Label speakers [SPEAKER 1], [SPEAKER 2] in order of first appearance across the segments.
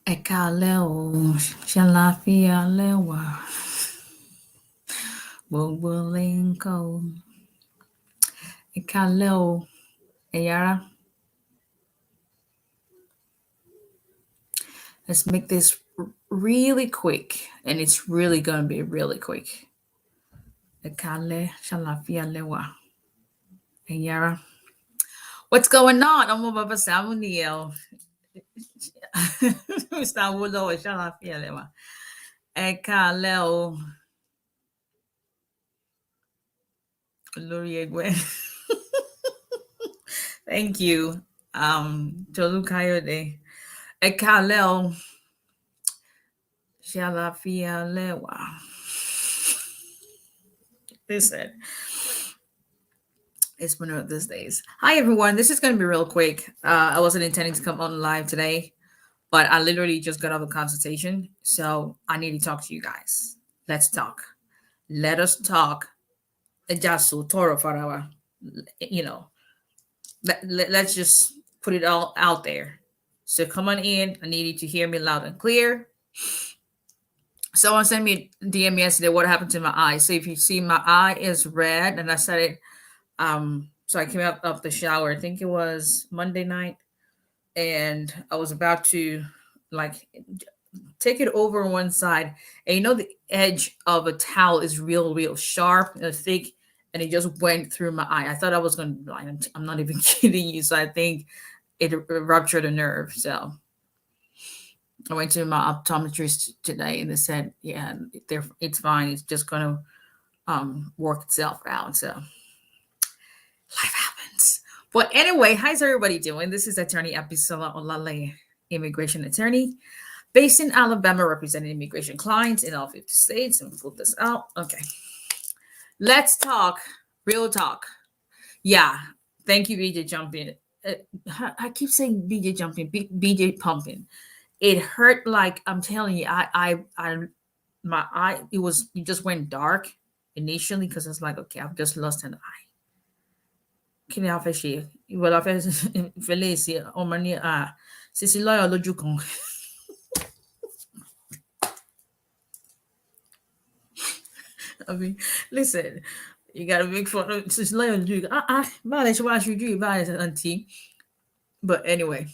[SPEAKER 1] ẹ káalẹ́ o ṣàlàáfíà lẹ wà gbogbo ilé ńkọ́ o ẹ káalẹ́ o ẹ̀yin ará. Let's make this really quick, and it's really gonna be really quick. ẹ káalẹ́ ṣàlàáfíà lẹ wà ẹ̀yin ará. What's going on? ọmọ bàbá Sàámú nìyẹn o. Mr. Awólọ́wọ̀ ṣàlàáfíà lẹ wà ẹ káalẹ́ o olórí ẹgbẹ́. Thank you, Tolu Kayode. ẹ káalẹ́ o ṣàlàáfíà lẹ wà. Listen, it's one of those days. Hi everyone, this is going to be real quick. I wasn't intending to come on live today, but I literally just got off a consultation, so I need to talk to you guys. Let's talk. Let us talk. Ejasu toro farawa. You know, let's just put it all out there. So come on in. I need you to hear me loud and clear. Someone sent me a DM yesterday. What happened to my eye? So if you see my eye is red, and I said it. So I came out of the shower. I think it was Monday night, and I was about to like take it over one side, and you know the edge of a towel is real sharp and thick, and it just went through my eye. I thought I was going to be blind. I'm not even kidding you. So I think it ruptured a nerve. So I went to my optometrist today, and they said, yeah, it's fine. It's just going to work itself out. So life happens. But anyway, how's everybody doing? This is Attorney Eph Olale, immigration attorney based in Alabama, representing immigration clients in all 50 states. And pull this out. Okay. Let's talk. Real talk. Yeah. Thank you, BJ Jumping. I keep saying BJ Jumping, BJ Pumping. It hurt like, I'm telling you, my eye, it just went dark initially because it's like, okay, I've just lost an eye. Kí ni a fẹ́ ṣe? Ìwọ la fẹ́ fẹ́lẹ́ sí ọmọ ní Sisi lọ́yọ̀ lójú kan. I mean, listen, you gotta make fun of Sisi lọ́yọ̀ lójú kan. Báwo lẹ ṣe wá aṣojú yìí báyìí auntie? But anyway,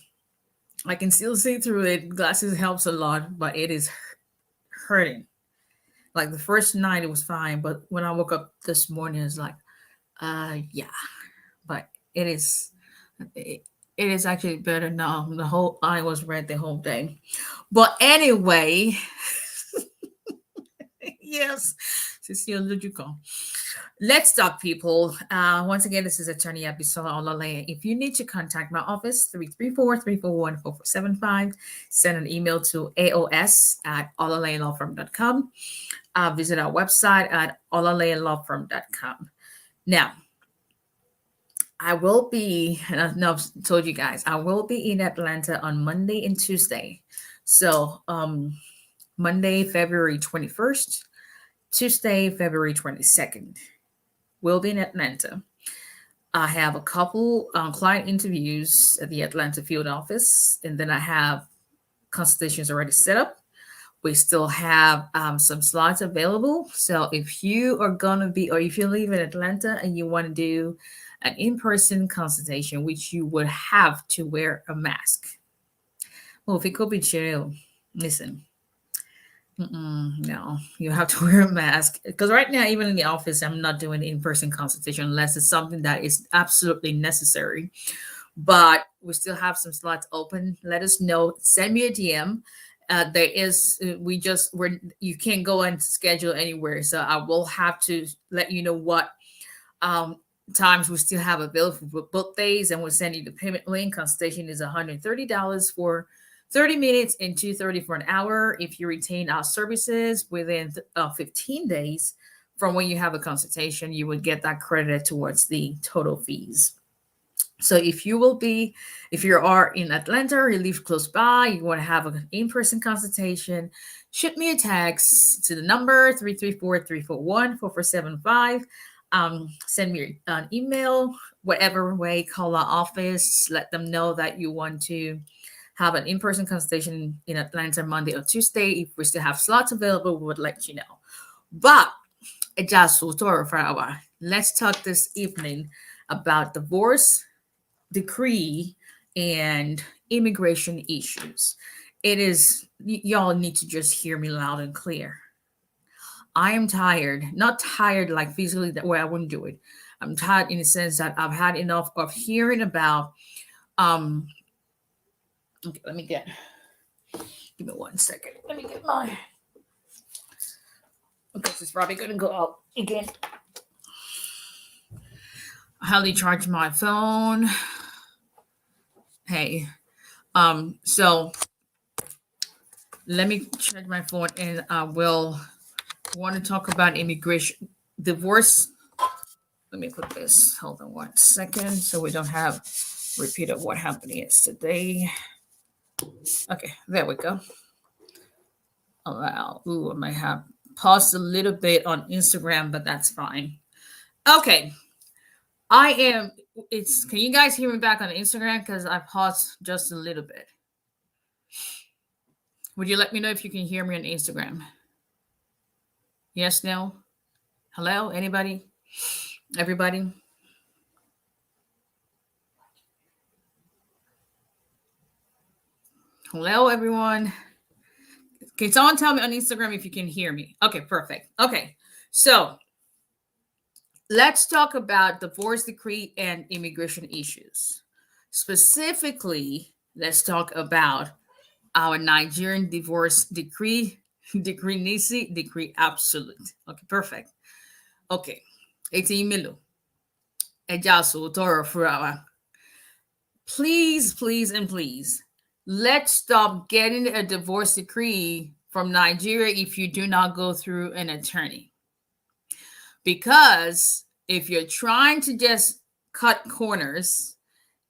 [SPEAKER 1] I can still see through it. Glasses helps a lot, but it is hurting. Like the first night it was fine, but when I woke up this morning, it's like, yeah. But it is actually better now. The whole eye was red the whole day. But anyway, yes, let's talk, people. Once again, this is Attorney Abisola Olale. If you need to contact my office, 334-341-4475. Send an email to aos@olalayelawfirm.com. Visit our website at olalayelawfirm.com. Now, I will be, and I've told you guys, I will be in Atlanta on Monday and Tuesday. So Monday, February 21st, Tuesday, February 22nd. We'll be in Atlanta. I have a couple client interviews at the Atlanta field office, and then I have consultations already set up. We still have some slots available. So if you are going to be, or if you live in Atlanta and you want to do an in-person consultation, which you would have to wear a mask. Well, if it could be chill, listen, no, you have to wear a mask. Because right now, even in the office, I'm not doing in-person consultation unless it's something that is absolutely necessary. But we still have some slots open. Let us know. Send me a DM. There is, you can't go and schedule anywhere. So I will have to let you know what times we still have available for both days, and we'll send you the payment link. Consultation is $130 for 30 minutes and $230 for an hour. If you retain our services within 15 days from when you have a consultation, you would get that credited towards the total fees. So if you are in Atlanta or you live close by, you want to have an in-person consultation, shoot me a text to the number 334-341-4475. Send me an email, whatever way, call our office, let them know that you want to have an in-person consultation in Atlanta Monday or Tuesday. If we still have slots available, we would let you know. But let's talk this evening about divorce decree and immigration issues. It is, y'all need to just hear me loud and clear. I am tired, not tired like physically that way I wouldn't do it. I'm tired in the sense that I've had enough of hearing about okay, give me 1 second. Let me get my okay, this is probably gonna go out again. I hardly charge my phone. Hey. So let me charge my phone and I will want to talk about immigration divorce. Let me put this. Hold on 1 second so we don't have repeat of what happened yesterday. Okay, there we go. Allow. Ooh, I might have paused a little bit on Instagram, but that's fine. Okay. Can you guys hear me back on Instagram? Because I paused just a little bit. Would you let me know if you can hear me on Instagram? Yes, no? Hello? Anybody? Everybody? Hello, everyone. Can someone tell me on Instagram if you can hear me? Okay, perfect. Okay, so let's talk about divorce decree and immigration issues. Specifically, let's talk about our Nigerian divorce decree nisi, decree absolute. Okay, perfect. Okay, 18 milo. Please, please, and please, let's stop getting a divorce decree from Nigeria if you do not go through an attorney. Because if you're trying to just cut corners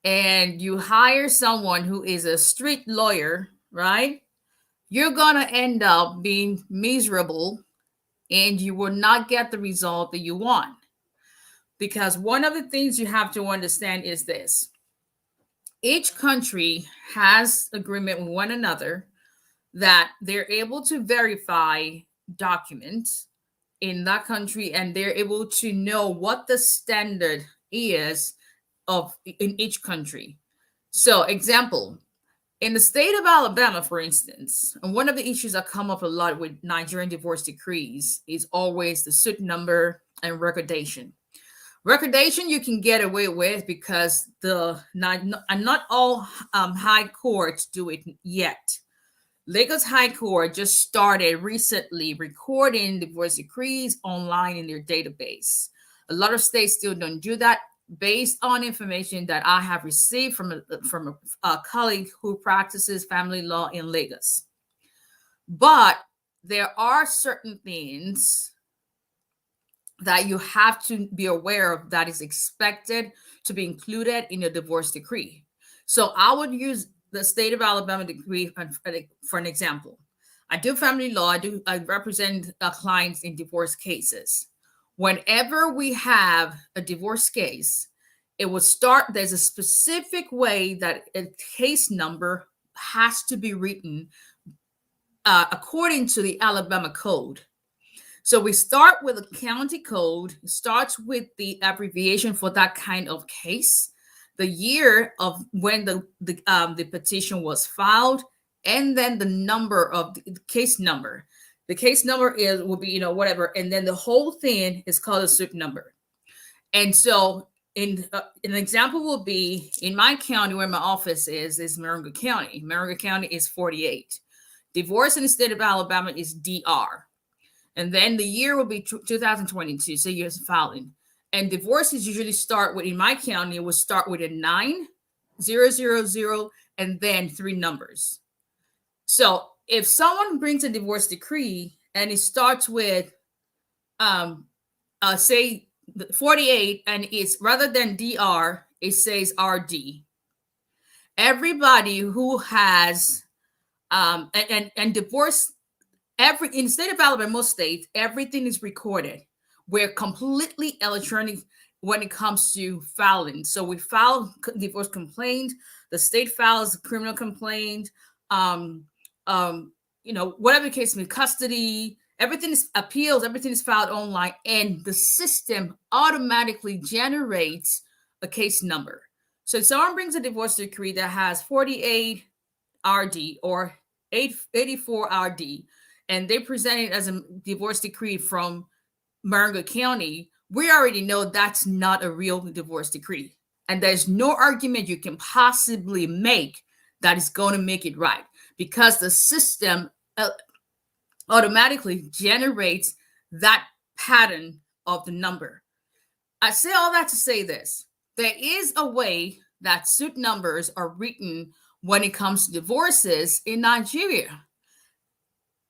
[SPEAKER 1] and you hire someone who is a street lawyer, right? You're going to end up being miserable and you will not get the result that you want. Because one of the things you have to understand is this. Each country has agreement with one another that they're able to verify documents in that country and they're able to know what the standard is in each country. So, example, in the state of Alabama, for instance, and one of the issues that come up a lot with Nigerian divorce decrees is always the suit number and recordation. Recordation you can get away with because not all high courts do it yet. Lagos High Court just started recently recording divorce decrees online in their database. A lot of states still don't do that based on information that I have received from a colleague who practices family law in Lagos. But there are certain things that you have to be aware of that is expected to be included in a divorce decree. So I would use the state of Alabama decree for an example. I do family law. I represent clients in divorce cases. Whenever we have a divorce case, it will start. There's a specific way that a case number has to be written according to the Alabama code. So we start with a county code. It starts with the abbreviation for that kind of case, the year of when the petition was filed, and then the number of the case number. The case number will be whatever, and then the whole thing is called a suit number. And so, an example will be in my county where my office is Morongo County. Morongo County is 48. Divorce in the state of Alabama is DR. And then the year will be 2022, so years of filing. And divorces usually start with, in my county, it will start with a 9000 and then 3 numbers. So if someone brings a divorce decree and it starts with, say, 48, and it's rather than DR, it says RD. Everybody who has and divorce. In the state of Alabama, most states, everything is recorded. We're completely electronic when it comes to filing. So we file divorce complaint. The state files a criminal complaint, whatever the case may be, custody, everything is appeals, everything is filed online, and the system automatically generates a case number. So if someone brings a divorce decree that has 48 RD or 84 RD, and they present it as a divorce decree from Marengo County, we already know that's not a real divorce decree. And there's no argument you can possibly make that is going to make it right, because the system automatically generates that pattern of the number. I say all that to say this. There is a way that suit numbers are written when it comes to divorces in Nigeria.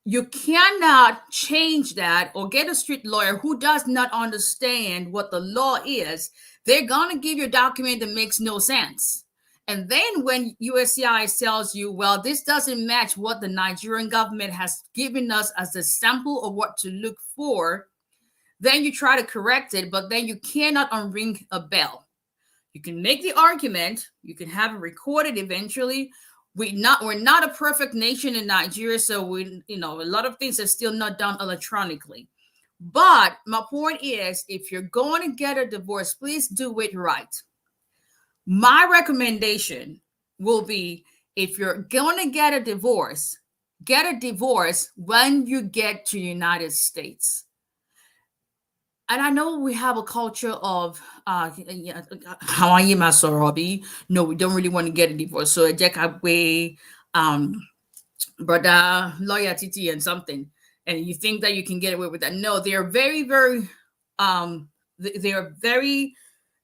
[SPEAKER 1] You cannot change that or get a street lawyer who does not understand what the law is. They're going to give you a document that makes no sense. And then when USCIS tells you, well, this doesn't match what the Nigerian government has given us as a sample of what to look for, then you try to correct it, but then you cannot unring a bell. You can make the argument, you can have it recorded eventually. We're not a perfect nation in Nigeria, so a lot of things are still not done electronically. But my point is, if you're going to get a divorce, please do it right. My recommendation will be, if you're going to get a divorce when you get to the United States. And I know we have a culture of no, we don't really want to get a divorce. So 𝒂𝒂𝒏𝒕, brother, 𝒊𝒎𝒎𝒊𝒈𝒓𝒂𝒏𝒕 and something. And you think that you can get away with that. No, they are very, very,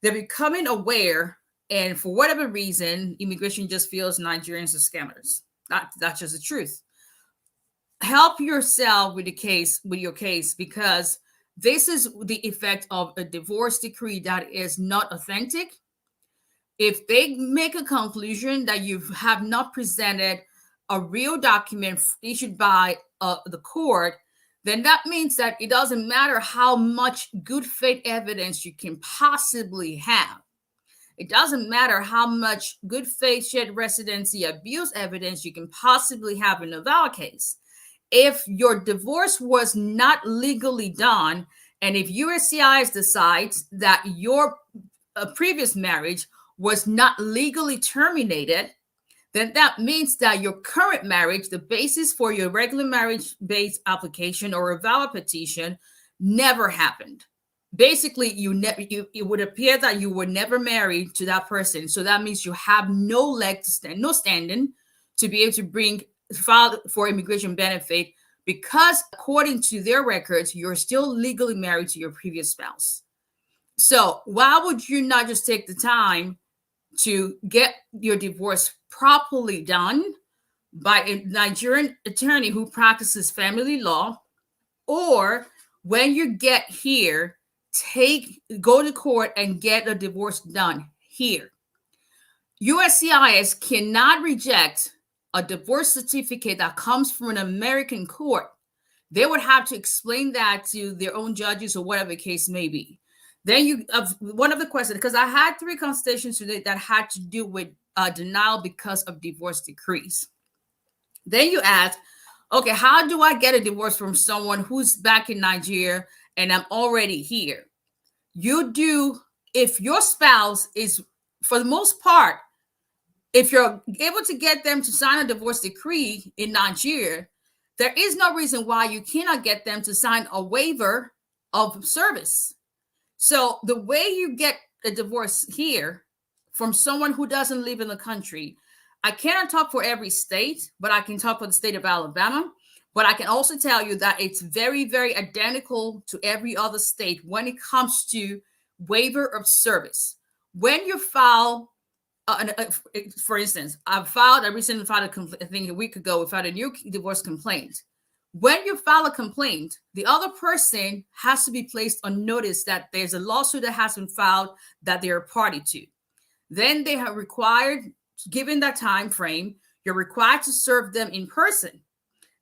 [SPEAKER 1] they're becoming aware. And for whatever reason, immigration just feels Nigerians are scammers. That's just the truth. Help yourself with your case, because this is the effect of a divorce decree that is not authentic. If they make a conclusion that you have not presented a real document issued by the court, then that means that it doesn't matter how much good faith evidence you can possibly have. It doesn't matter how much good faith shared residency abuse evidence you can possibly have in a valid case. If your divorce was not legally done, and if USCIS decides that your previous marriage was not legally terminated, then that means that your current marriage, the basis for your regular marriage-based application or a valid petition, never happened. Basically, it would appear that you were never married to that person. So that means you have no leg to stand, no standing to be able to file for immigration benefit, because according to their records, you're still legally married to your previous spouse. So why would you not just take the time to get your divorce properly done by a Nigerian attorney who practices family law, or when you get here, go to court and get a divorce done here. USCIS cannot reject a divorce certificate that comes from an American court. They would have to explain that to their own judges or whatever the case may be. Then one of the questions, because I had 3 consultations today that had to do with denial because of divorce decrees. Then you ask, okay, how do I get a divorce from someone who's back in Nigeria and I'm already here? You do, if your spouse is, for the most part, if you're able to get them to sign a divorce decree in Nigeria, there is no reason why you cannot get them to sign a waiver of service. So the way you get a divorce here from someone who doesn't live in the country, I cannot talk for every state, but I can talk for the state of Alabama. But I can also tell you that it's very, very identical to every other state when it comes to waiver of service. When you file, for instance, I recently filed a complaint, I think a week ago, we filed a new divorce complaint. When you file a complaint, the other person has to be placed on notice that there's a lawsuit that has been filed that they're a party to. Then they are required, given that time frame, you're required to serve them in person.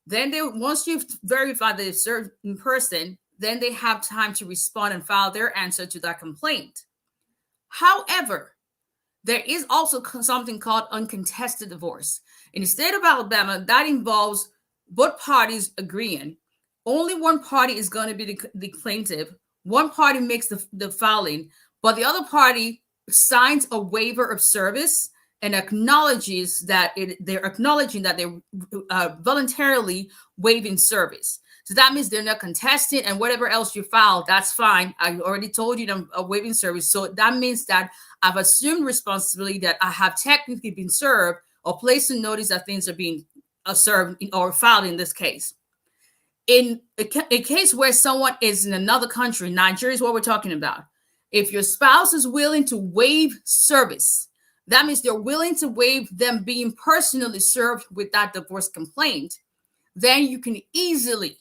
[SPEAKER 1] Then once you've verified that they've served in person, then they have time to respond and file their answer to that complaint. However, there is also something called uncontested divorce. In the state of Alabama, that involves both parties agreeing. Only one party is going to be the plaintiff. One party makes the filing, but the other party signs a waiver of service and acknowledges that they're acknowledging that they're voluntarily waiving service. So that means they're not contesting, and whatever else you file, that's fine. I already told you I'm waiving service. So that means that I've assumed responsibility, that I have technically been served or placed a notice that things are being served or filed in this case. In a case where someone is in another country, Nigeria is what we're talking about. If your spouse is willing to waive service, that means they're willing to waive them being personally served with that divorce complaint, then you can easily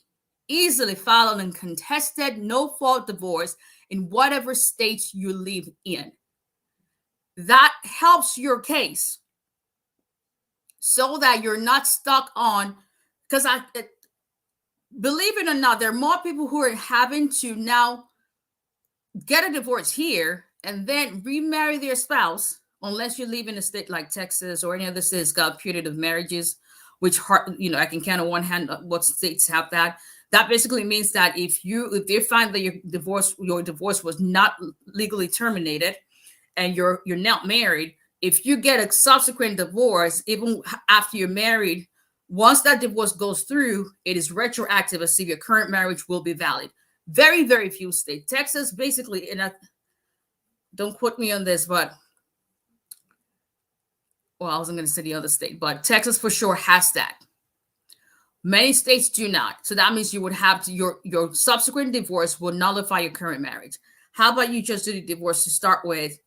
[SPEAKER 1] file an uncontested, no-fault divorce in whatever state you live in. That helps your case so that you're not stuck on, because believe it or not, there are more people who are having to now get a divorce here and then remarry their spouse, unless you live in a state like Texas or any other state that's got putative marriages, which, I can count on one hand what states have that. That basically means that if they find that your divorce was not legally terminated and you're not married, if you get a subsequent divorce, even after you're married, once that divorce goes through, it is retroactive as if your current marriage will be valid. Very, very few states. Texas, basically, and don't quote me on this, but, well, I wasn't going to say the other state, but Texas for sure has that. Many states do not. So that means you would have to, your subsequent divorce will nullify your current marriage. How about you just do the divorce to start with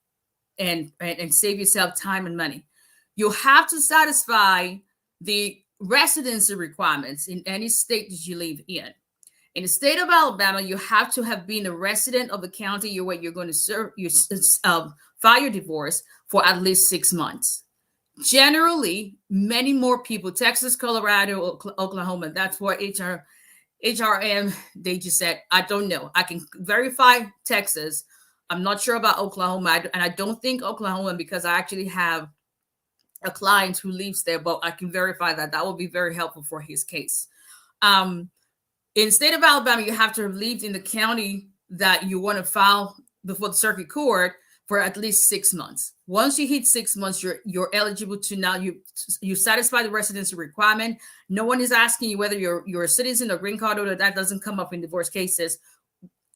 [SPEAKER 1] and save yourself time and money? You have to satisfy the residency requirements in any state that you live in. In the state of Alabama, you have to have been a resident of the county where you're going to file your divorce for at least 6 months. Generally, many more people, Texas, Colorado, Oklahoma, that's where HRM, they just said, I don't know. I can verify Texas. I'm not sure about Oklahoma. And I don't think Oklahoma, because I actually have a client who lives there, but I can verify that. That will be very helpful for his case. In the state of Alabama, you have to have lived in the county that you want to file before the circuit court for at least 6 months. Once you hit 6 months, you're eligible to, now you satisfy the residency requirement. No one is asking you whether you're a citizen or green card holder. That doesn't come up in divorce cases.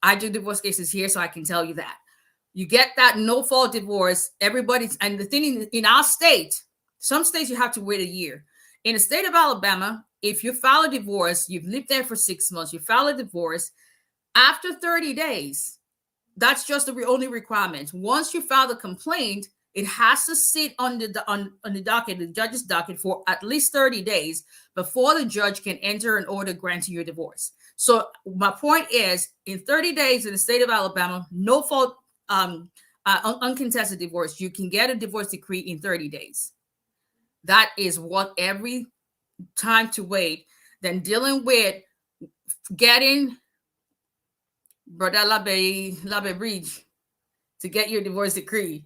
[SPEAKER 1] I do divorce cases here, so I can tell you that. You get that no-fault divorce. Everybody's, and the thing in our state, some states you have to wait a year. In the state of Alabama, if you file a divorce, you've lived there for 6 months, you file a divorce, after 30 days, that's just the only requirement. Once you file the complaint, it has to sit on the docket, the judge's docket, for at least 30 days before the judge can enter an order granting your divorce. So my point is, in 30 days in the state of Alabama, no fault, uncontested divorce, you can get a divorce decree in 30 days. That is what every time to wait than dealing with getting bridge to get your divorce decree.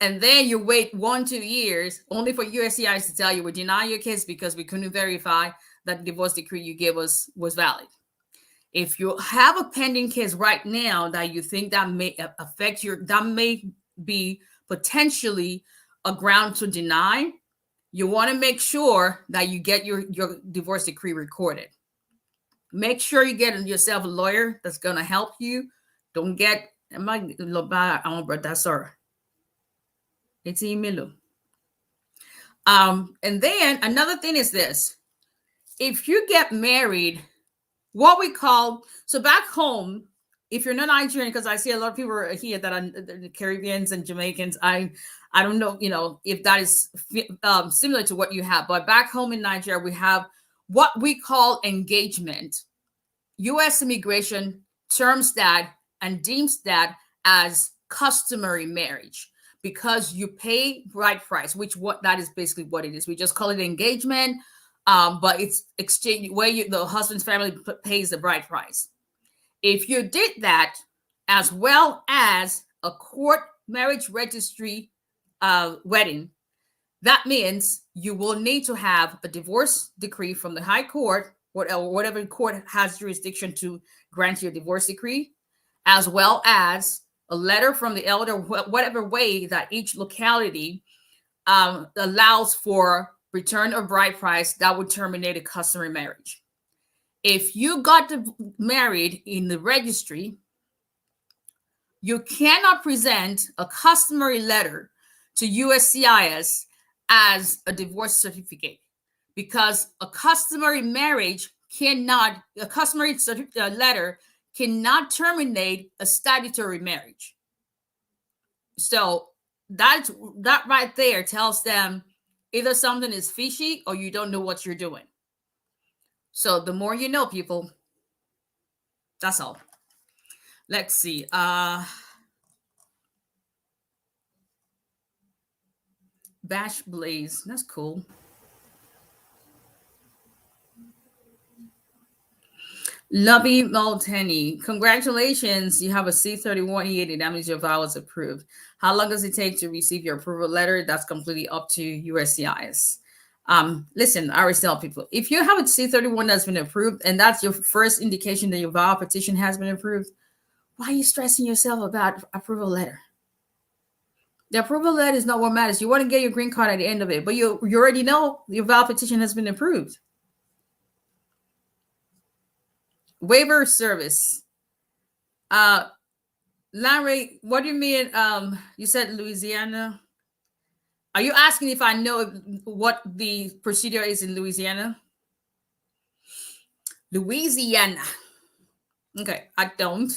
[SPEAKER 1] And then you wait 1-2 years only for USCIS to tell you we deny your case because we couldn't verify that the divorce decree you gave us was valid. If you have a pending case right now that you think that may affect that may be potentially a ground to deny, you want to make sure that you get your divorce decree recorded. Make sure you get yourself a lawyer that's going to help you. Don't get, that's our, it's email. And then another thing is this. If you get married, what we call, so back home, if you're not Nigerian, because I see a lot of people are here that are the Caribbeans and Jamaicans, I don't know, if that is similar to what you have, but back home in Nigeria, we have what we call engagement. U.S. immigration terms that and deems that as customary marriage because you pay bride price, that is basically what it is. We just call it engagement, but it's exchange where the husband's family pays the bride price. If you did that, as well as a court marriage registry wedding, that means you will need to have a divorce decree from the high court, whatever court has jurisdiction to grant you a divorce decree, as well as a letter from the elder, whatever way that each locality allows for return of bride price that would terminate a customary marriage. If you got married in the registry, you cannot present a customary letter to USCIS as a divorce certificate, because a customary marriage cannot, a customary letter cannot terminate a statutory marriage. So that right there tells them either something is fishy or you don't know what you're doing. So the more you know, people. That's all. Let's see. Bash Blaze. That's cool. Lovey Malteni, congratulations. You have a C31E80. That means your vow is approved. How long does it take to receive your approval letter? That's completely up to USCIS. Listen, I always tell people, if you have a C31 that's been approved and that's your first indication that your vow petition has been approved, why are you stressing yourself about approval letter? The approval letter is not what matters. You want to get your green card at the end of it, but you already know your vow petition has been approved. Waiver service. Larry, what do you mean? You said Louisiana. Are you asking if I know what the procedure is in Louisiana? Louisiana. Okay, I don't.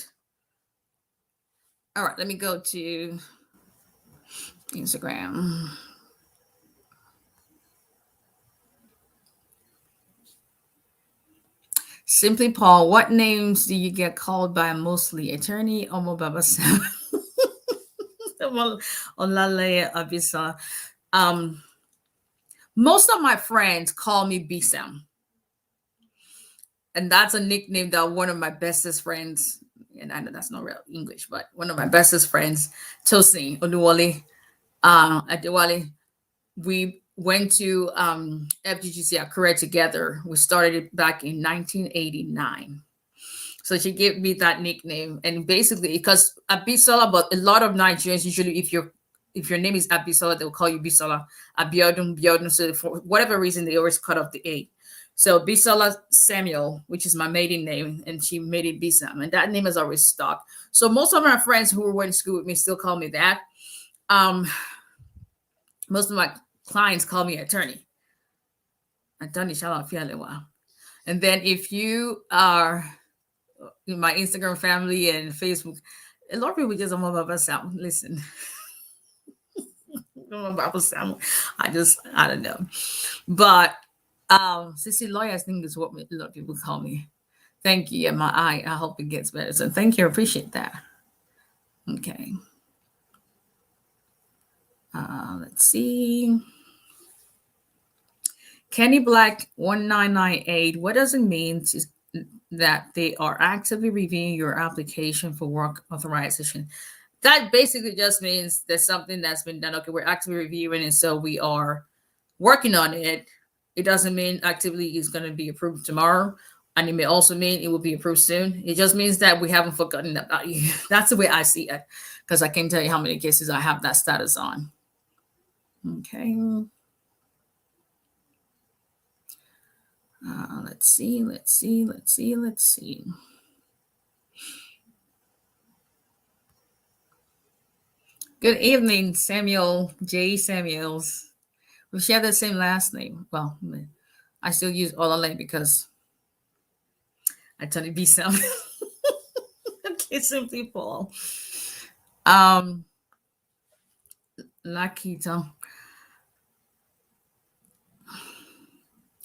[SPEAKER 1] All right, let me go to Instagram. Simply Paul, what names do you get called by mostly? Attorney Omo Baba Sam. Olale Abisa. Most of my friends call me Bisam. And that's a nickname that one of my bestest friends, and I know that's not real English, but one of my bestest friends, Tosin Oduwale, Adewale, we went to 𝒊𝒎𝒎𝒊𝒈𝒓𝒂𝒏𝒕 together. We started it back in 1989. So she gave me that nickname, and basically because Abisola, but a lot of Nigerians usually, if your name is Abisola, they'll call you Bisola, Biodun. So for whatever reason, they always cut off the A. So Bisola Samuel, which is my maiden name, and she made it Bisam, and that name has always stuck. So most of my friends who were in school with me still call me that. Most of my clients call me attorney. Attorney Shalafia. And then if you are in my Instagram family and Facebook, a lot of people just don't about sound. Listen. I don't know. But Sissy Lawyer, I think is what a lot of people call me. Thank you. And my eye, I hope it gets better. So thank you. I appreciate that. Okay. Let's see. Kenny Black 1998. What does it mean that they are actively reviewing your application for work authorization? That basically just means there's something that's been done. Okay, we're actively reviewing, and so we are working on it. It doesn't mean actively is going to be approved tomorrow, and it may also mean it will be approved soon. It just means that we haven't forgotten about you. That's the way I see it, because I can't tell you how many cases I have that status on. Okay. Let's see. Good evening, Samuel J. Samuels. We share the same last name. Well, I still use Olale because I tend to be some. Okay, simply Paul. Lakito.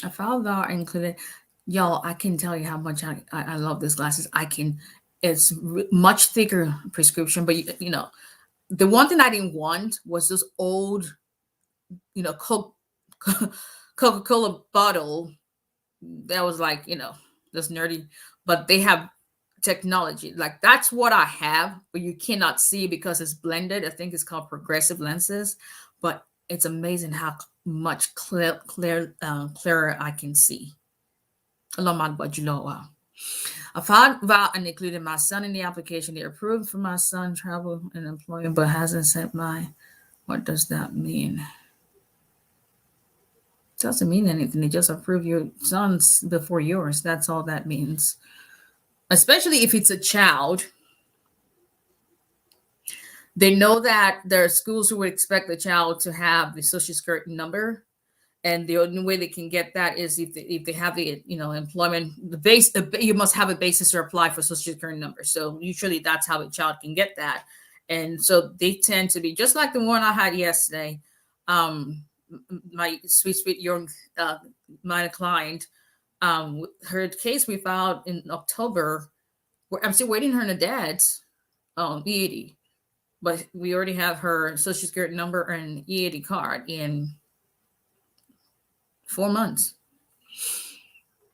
[SPEAKER 1] I found that included. Y'all, I can tell you how much I love these glasses. It's much thicker prescription, but you know, the one thing I didn't want was this old, Coca-Cola bottle that was like, this nerdy, but they have technology. Like that's what I have, but you cannot see because it's blended. I think it's called progressive lenses. but it's amazing how much clearer I can see. I filed about and included my son in the application. They approved for my son travel and employment, but hasn't sent my. What does that mean? It doesn't mean anything. They just approve your son's before yours. That's all that means. Especially if it's a child. They know that there are schools who would expect the child to have the social security number. And the only way they can get that is if they have the employment, you must have a basis to apply for social security number. So usually that's how a child can get that. And so they tend to be just like the one I had yesterday. My sweet young minor client, her case we filed in October. I'm still waiting her and her dad's EAD, but we already have her social security number and EAD card in 4 months.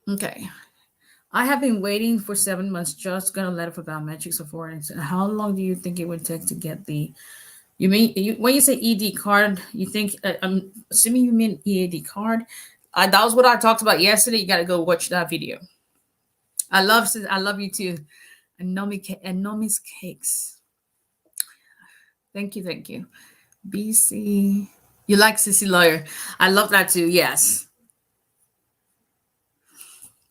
[SPEAKER 1] Okay. I have been waiting for 7 months, just got a letter for biometrics of foreigners. How long do you think it would take to get the, when you say ED card, you think, I'm assuming you mean EAD card. That was what I talked about yesterday. You got to go watch that video. I love you too. Enormous cakes. Thank you. BC. You like Sissy Lawyer. I love that too. Yes.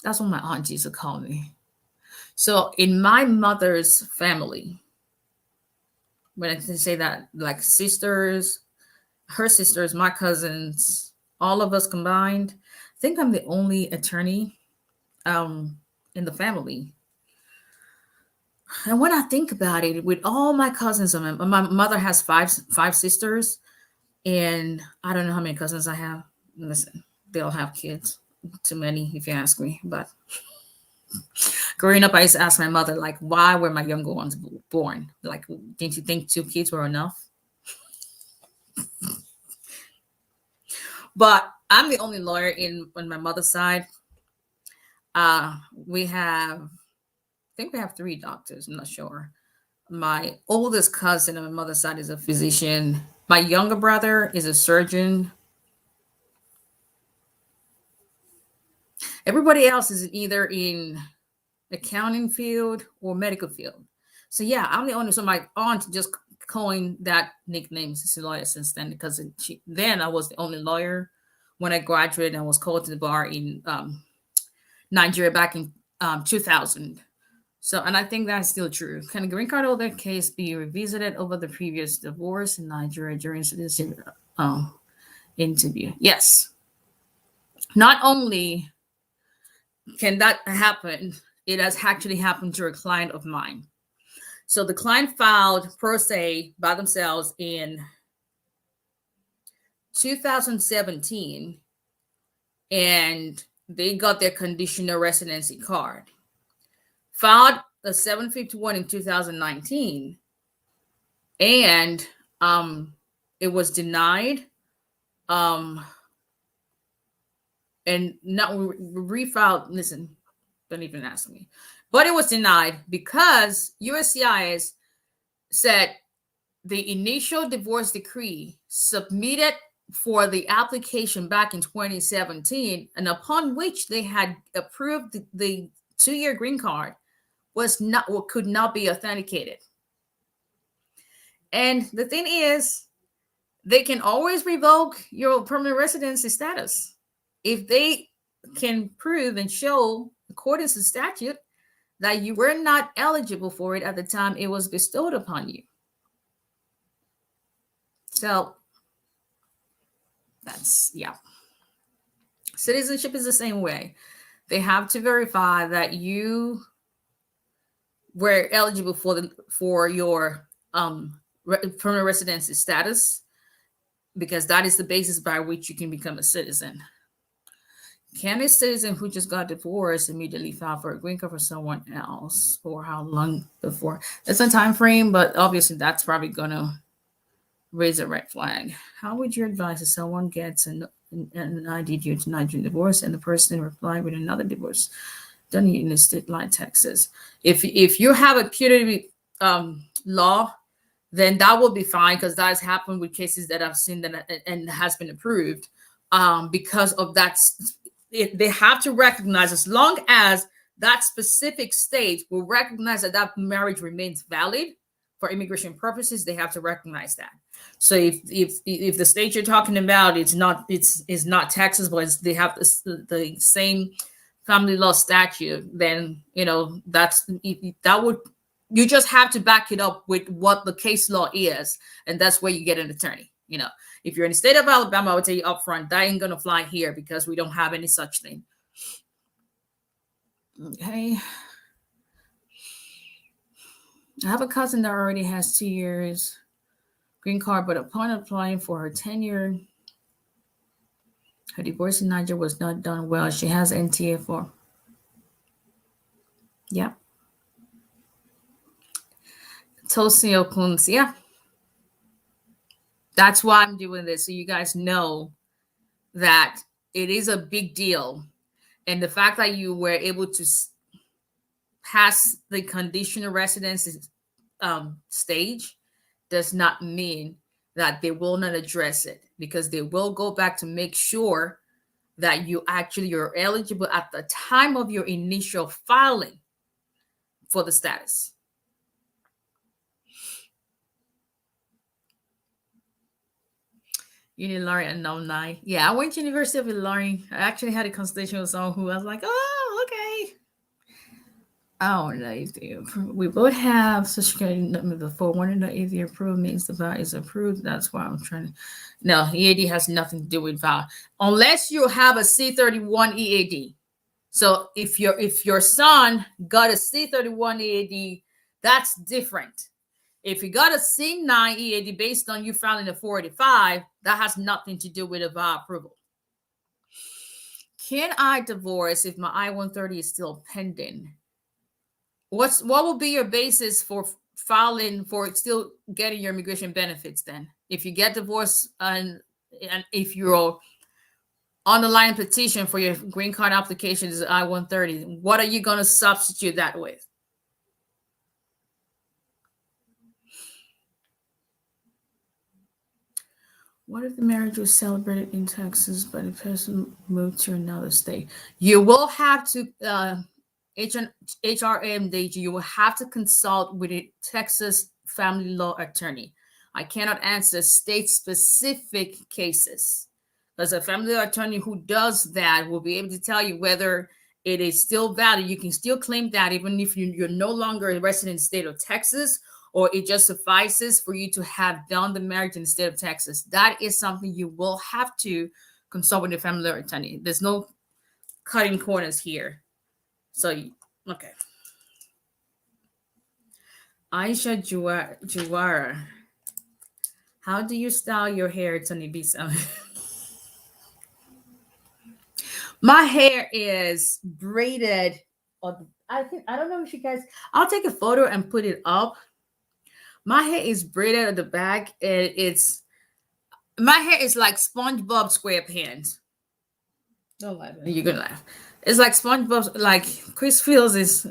[SPEAKER 1] That's what my aunt used to call me. So in my mother's family, when I say that, like sisters, her sisters, my cousins, all of us combined, I think I'm the only attorney in the family. And when I think about it, with all my cousins, my mother has five sisters, and I don't know how many cousins I have. Listen, they all have kids. Too many, if you ask me. But growing up, I used to ask my mother, like, why were my younger ones born? Like, didn't you think 2 kids were enough? But I'm the only lawyer on my mother's side. We have 3 doctors. I'm not sure. My oldest cousin on my mother's side is a physician. My younger brother is a surgeon. Everybody else is either in accounting field or medical field. So yeah, I'm the only. So my aunt just coined that nickname, Sissy Lawyer, since then, because then I was the only lawyer when I graduated. And I was called to the bar in Nigeria back in 2000. So, and I think that's still true. Can a green card holder case be revisited over the previous divorce in Nigeria during citizenship interview? Yes. Not only can that happen, it has actually happened to a client of mine. So the client filed pro se by themselves in 2017, and they got their conditional residency card. Filed a 751 in 2019, and it was denied. And not refiled. Listen, don't even ask me. But it was denied because USCIS said the initial divorce decree submitted for the application back in 2017, and upon which they had approved the 2-year green card, could not be authenticated. And the thing is, they can always revoke your permanent residency status if they can prove and show, according to statute, that you were not eligible for it at the time it was bestowed upon you. So that's, yeah. Citizenship is the same way. They have to verify that you were eligible for your permanent residency status, because that is the basis by which you can become a citizen. Can a citizen who just got divorced immediately file for a green card for someone else? Or how long before? It's a time frame, but obviously that's probably going to raise a red flag. How would you advise if someone gets an ID due to Nigerian divorce and the person replied with another divorce done in the state like Texas? If you have a putative law, then that will be fine, because that has happened with cases that I've seen that and has been approved. Because of that, they have to recognize, as long as that specific state will recognize that that marriage remains valid for immigration purposes, they have to recognize that. So if the state you're talking about it's not Texas, but they have the same family law statute, then that would, you just have to back it up with what the case law is, and that's where you get an attorney. If you're in the state of Alabama, I would tell you up front, that ain't gonna fly here, because we don't have any such thing. Okay. I have a cousin that already has 2 years green card, but upon applying for her 10-year, her divorce in Niger was not done well. She has NTA for. Yeah. 𝒊𝒎𝒎𝒊𝒈𝒓𝒂𝒏𝒕. Yeah. That's why I'm doing this, so you guys know that it is a big deal. And the fact that you were able to pass the conditional residency stage does not mean that they will not address it, because they will go back to make sure that you're eligible at the time of your initial filing for the status. Illinois alumni. Yeah, I went to University of Illinois. I actually had a consultation with someone who I was like, oh, okay. Oh, we both have Social Security number before. One of the if you're approved means the VA is approved. That's why I'm trying to. No, EAD has nothing to do with VA, unless you have a C31 EAD. So if your son got a C31 EAD, that's different. If you got a C9 EAD based on you filing a 485, that has nothing to do with a VA approval. Can I divorce if my I-130 is still pending? What will be your basis for filing for still getting your immigration benefits then? If you get divorced and if you're on the line petition for your green card application is I-130, what are you going to substitute that with? What if the marriage was celebrated in Texas, but the person moved to another state? You will have to, HRMDG, you will have to consult with a Texas family law attorney. I cannot answer state-specific cases, because a family law attorney who does that will be able to tell you whether it is still valid. You can still claim that even if you're no longer a resident in the state of Texas, or it just suffices for you to have done the marriage in the state of Texas. That is something you will have to consult with your family law attorney. There's no cutting corners here. So, okay. Aisha Juwara. How do you style your hair, Tony Bisa? My hair is braided. I don't know if you guys, I'll take a photo and put it up. My hair is braided at the back, and my hair is like SpongeBob SquarePants. Don't laugh. You're gonna laugh. It's like SpongeBob, like Chris Fields is.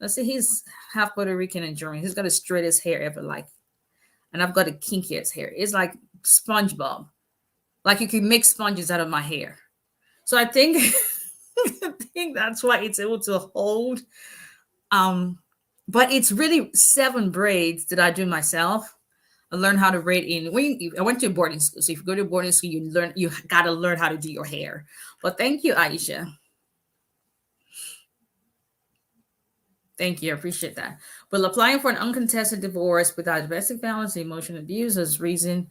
[SPEAKER 1] Let's see, he's half Puerto Rican and German. He's got the straightest hair ever, and I've got the kinkiest hair. It's like SpongeBob, like you can make sponges out of my hair. So I think, I think that's why it's able to hold. But it's really 7 braids that I do myself. I learned how to braid I went to a boarding school. So if you go to a boarding school, you got to learn how to do your hair. But thank you, Aisha. Thank you. I appreciate that. But applying for an uncontested divorce without domestic violence and emotional abuse as reason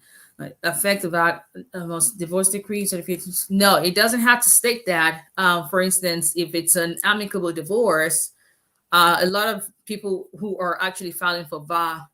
[SPEAKER 1] affect about most divorce decrees certifications. No, it doesn't have to state that. For instance, if it's an amicable divorce, a lot of people who are actually filing for VA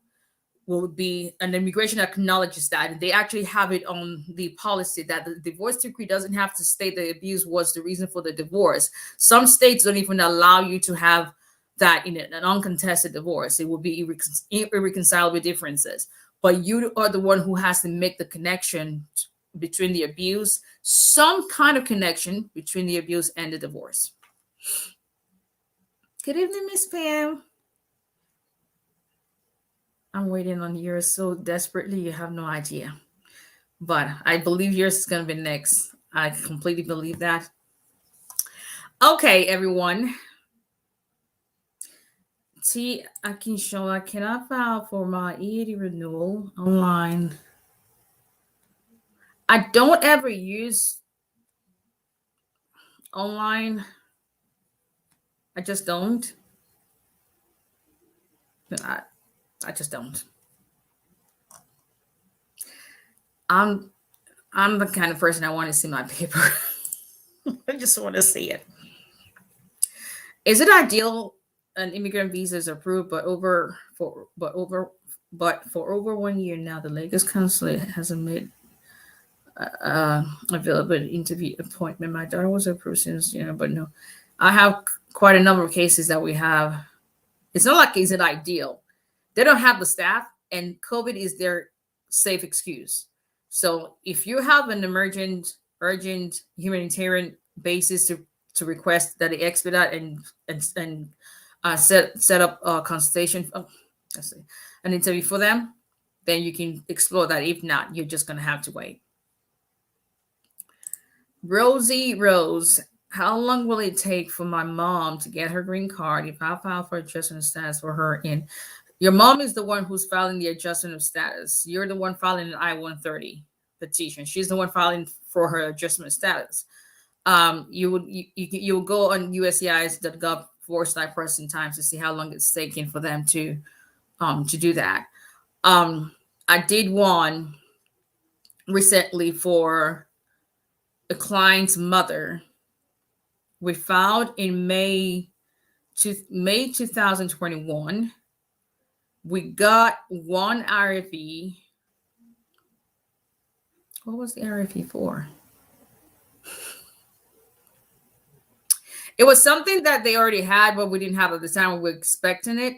[SPEAKER 1] will be, and immigration acknowledges that. They actually have it on the policy that the divorce decree doesn't have to state the abuse was the reason for the divorce. Some states don't even allow you to have that in an uncontested divorce. It will be irreconcilable differences. But you are the one who has to make the connection between the abuse, some kind of connection between the abuse and the divorce. Good evening, Miss Pam. I'm waiting on yours so desperately, you have no idea. But I believe yours is going to be next. I completely believe that. Okay, everyone. See, I can show I cannot file for my EAD renewal online. I don't ever use online. I just don't. I, I just don't. I'm I'm the kind of person I want to see my paper. I just want to see it. Is it ideal an immigrant visa is approved, but for over 1 year now, the Lagos consulate hasn't made available interview appointment. My daughter was approved since but no, I have quite a number of cases that we have. It's not like is it ideal. They don't have the staff, and COVID is their safe excuse. So if you have an urgent humanitarian basis to request that they expedite and set up a consultation, let's see, an interview for them, then you can explore that. If not, you're just gonna have to wait. Rosie Rose, how long will it take for my mom to get her green card if I file for adjustment of status for her in? Your mom is the one who's filing the adjustment of status. You're the one filing an I-130 petition. She's the one filing for her adjustment of status. You will go on USCIS.gov/present times to see how long it's taking for them to do that. I did one recently for a client's mother. We filed in May 2021. We got one RFE. What was the RFE for? It was something that they already had, but we didn't have at the time. We were expecting it.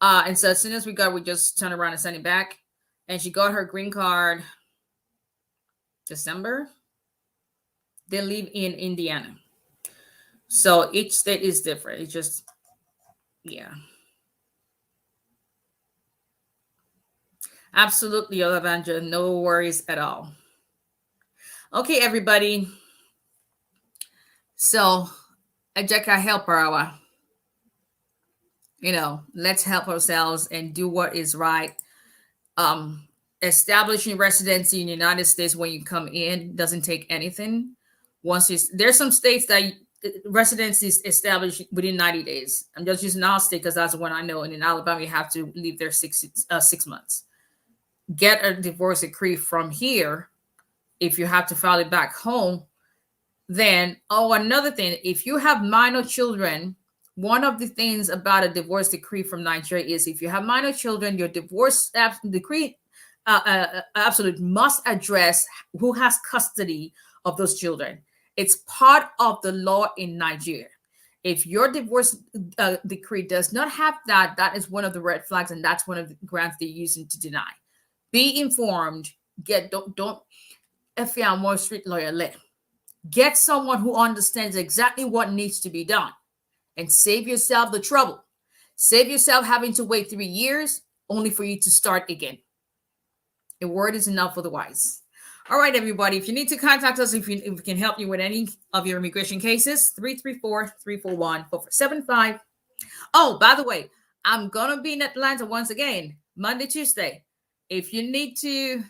[SPEAKER 1] And so as soon as we got, we just turned around and sent it back. And she got her green card December. They live in Indiana. So each state is different. It's just, yeah. Absolutely, Olavanja. No worries at all. Okay, everybody. So, Ajeka Helper Hour. Let's help ourselves and do what is right. Establishing residency in the United States when you come in doesn't take anything. There's some states that residency is established within 90 days. I'm just using our state because that's the one I know. And in Alabama, you have to live there 6 months. Get a divorce decree from here. If you have to file it back home, then, another thing, if you have minor children, one of the things about a divorce decree from Nigeria is if you have minor children, your divorce decree absolutely must address who has custody of those children. It's part of the law in Nigeria. If your divorce decree does not have that, that is one of the red flags, and that's one of the grounds they're using to deny. Be informed. Don't if you're more street lawyer let. Get someone who understands exactly what needs to be done, and save yourself the trouble. Save yourself having to wait 3 years only for you to start again. A word is enough for the wise. All right, everybody. If you need to contact us, if we can help you with any of your immigration cases, 334-341-4475. Oh, by the way, I'm going to be in Atlanta once again, Monday, Tuesday. If you need to,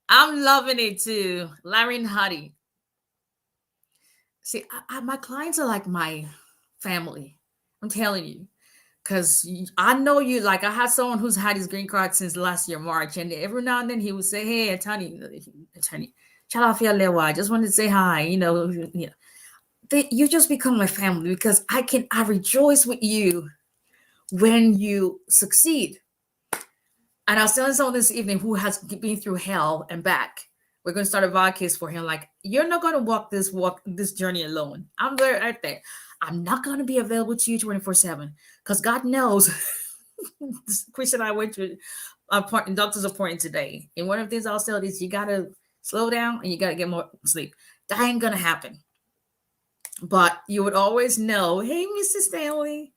[SPEAKER 1] I'm loving it too. Larry and Huddy. See, my clients are like my family. I'm telling you. Because I know you, like I had someone who's had his green card since last year, March. And every now and then he would say, hey, attorney, I just wanted to say hi. You just become my family because I rejoice with you when you succeed. And I was telling someone this evening who has been through hell and back. We're going to start a VOD case for him. Like, you're not going to walk this journey alone. I'm there right there. I'm not going to be available to you 24/7 because God knows. Chris and I went to a doctor's appointment today. And one of the things I'll tell is you got to slow down and you got to get more sleep. That ain't going to happen. But you would always know, hey, Mr. Stanley,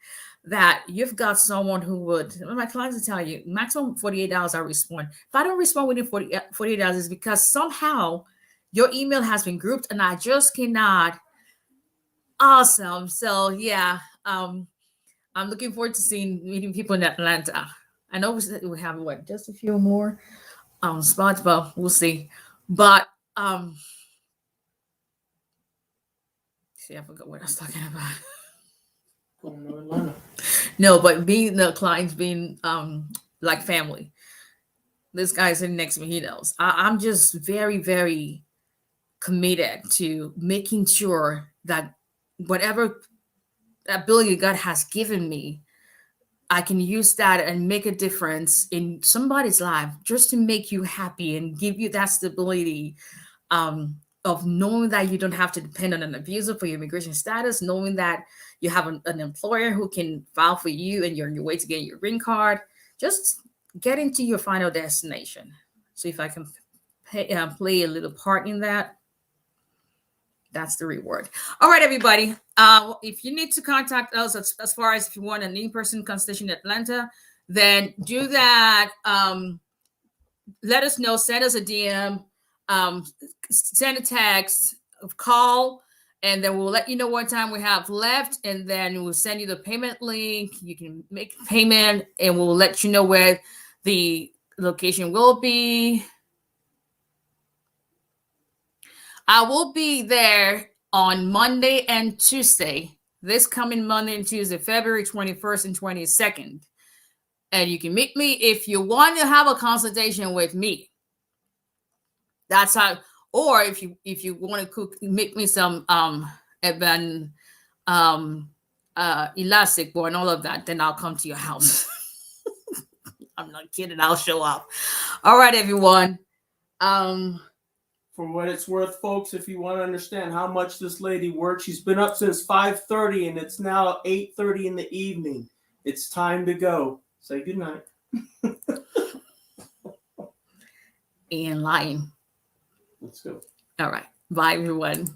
[SPEAKER 1] that you've got someone who would, my clients will tell you, maximum 48 hours I respond. If I don't respond within 48 hours, it's because somehow your email has been grouped and I just cannot. Awesome. So yeah, I'm looking forward to meeting people in Atlanta. I know we have what, just a few more spots, but we'll see. But see, I forgot what I was talking about.
[SPEAKER 2] Going to Atlanta.
[SPEAKER 1] No, but being the clients being like family. This guy sitting next to me, he knows. I'm just very, very committed to making sure that whatever ability God has given me, I can use that and make a difference in somebody's life just to make you happy and give you that stability of knowing that you don't have to depend on an abuser for your immigration status, knowing that you have an employer who can file for you and you're on your way to get your green card. Just getting to your final destination. So if I can play a little part in that, that's the reward. All right, everybody. If you need to contact us as far as if you want an in-person consultation in Atlanta, then do that. Let us know. Send us a DM. Send a text. Call. And then we'll let you know what time we have left. And then we'll send you the payment link. You can make payment. And we'll let you know where the location will be. I will be there on Monday and Tuesday, this coming Monday and Tuesday, February 21st and 22nd. And you can meet me if you want to have a consultation with me. That's how, or if you want to make me some 𝒊𝒎𝒎𝒊𝒈𝒓𝒂𝒏𝒕 and all of that, then I'll come to your house. I'm not kidding. I'll show up. All right, everyone.
[SPEAKER 2] For what it's worth, folks, if you want to understand how much this lady works, she's been up since 5:30 and it's now 8:30 in the evening. It's time to go. Say goodnight.
[SPEAKER 1] And lying.
[SPEAKER 2] Let's go.
[SPEAKER 1] All right. Bye, everyone.